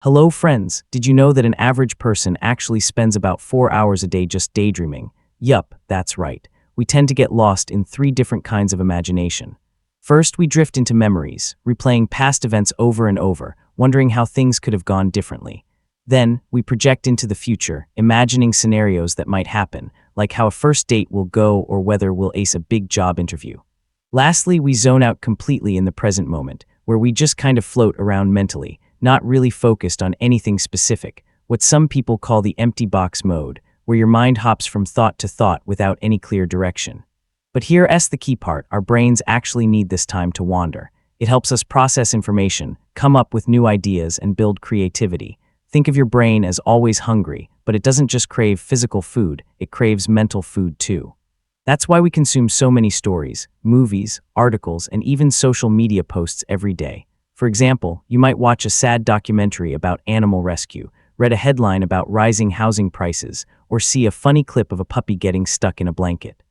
Hello friends, did you know that an average person actually spends about 4 hours a day just daydreaming? Yup, that's right. We tend to get lost in 3 different kinds of imagination. First, we drift into memories, replaying past events over and over, wondering how things could have gone differently. Then, we project into the future, imagining scenarios that might happen, like how a first date will go or whether we'll ace a big job interview. Lastly, we zone out completely in the present moment, where we just kind of float around mentally, not really focused on anything specific, what some people call the empty box mode, where your mind hops from thought to thought without any clear direction. But here's the key part: our brains actually need this time to wander. It helps us process information, come up with new ideas, and build creativity. Think of your brain as always hungry, but it doesn't just crave physical food, it craves mental food too. That's why we consume so many stories, movies, articles, and even social media posts every day. For example, you might watch a sad documentary about animal rescue, read a headline about rising housing prices, or see a funny clip of a puppy getting stuck in a blanket.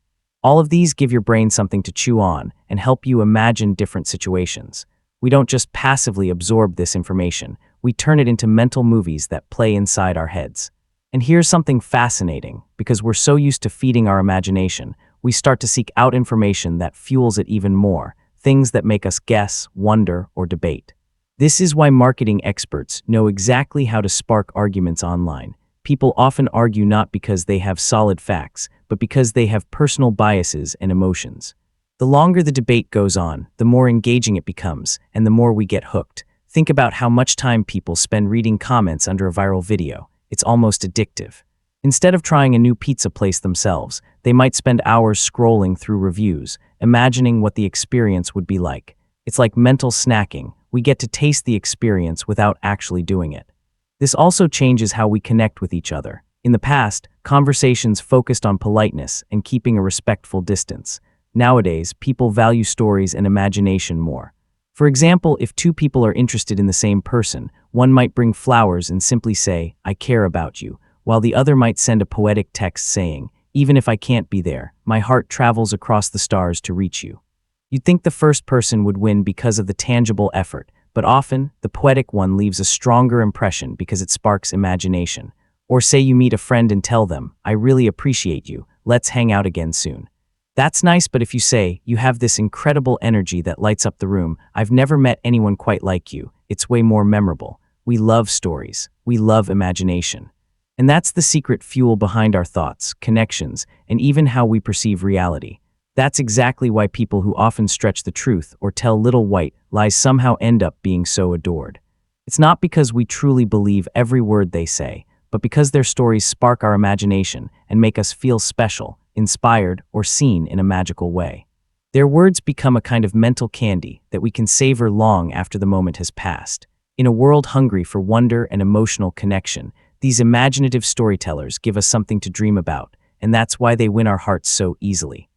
All of these give your brain something to chew on and help you imagine different situations. We don't just passively absorb this information, we turn it into mental movies that play inside our heads. And here's something fascinating: because we're so used to feeding our imagination, we start to seek out information that fuels it even more, things that make us guess, wonder, or debate. This is why marketing experts know exactly how to spark arguments online. People often argue not because they have solid facts, but because they have personal biases and emotions. The longer the debate goes on, the more engaging it becomes, and the more we get hooked. Think about how much time people spend reading comments under a viral video. It's almost addictive. Instead of trying a new pizza place themselves, they might spend hours scrolling through reviews, imagining what the experience would be like. It's like mental snacking. We get to taste the experience without actually doing it. This also changes how we connect with each other. In the past, conversations focused on politeness and keeping a respectful distance. Nowadays, people value stories and imagination more. For example, if 2 people are interested in the same person, one might bring flowers and simply say, "I care about you," while the other might send a poetic text saying, "Even if I can't be there, my heart travels across the stars to reach you." You'd think the first person would win because of the tangible effort, but often, the poetic one leaves a stronger impression because it sparks imagination. Or say you meet a friend and tell them, "I really appreciate you, let's hang out again soon." That's nice, but if you say, "You have this incredible energy that lights up the room, I've never met anyone quite like you," it's way more memorable. We love stories. We love imagination. And that's the secret fuel behind our thoughts, connections, and even how we perceive reality. That's exactly why people who often stretch the truth or tell little white lies somehow end up being so adored. It's not because we truly believe every word they say, but because their stories spark our imagination and make us feel special, inspired, or seen in a magical way. Their words become a kind of mental candy that we can savor long after the moment has passed. In a world hungry for wonder and emotional connection, these imaginative storytellers give us something to dream about, and that's why they win our hearts so easily.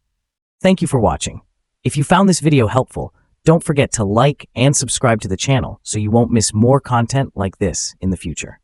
Thank you for watching. If you found this video helpful, don't forget to like and subscribe to the channel so you won't miss more content like this in the future.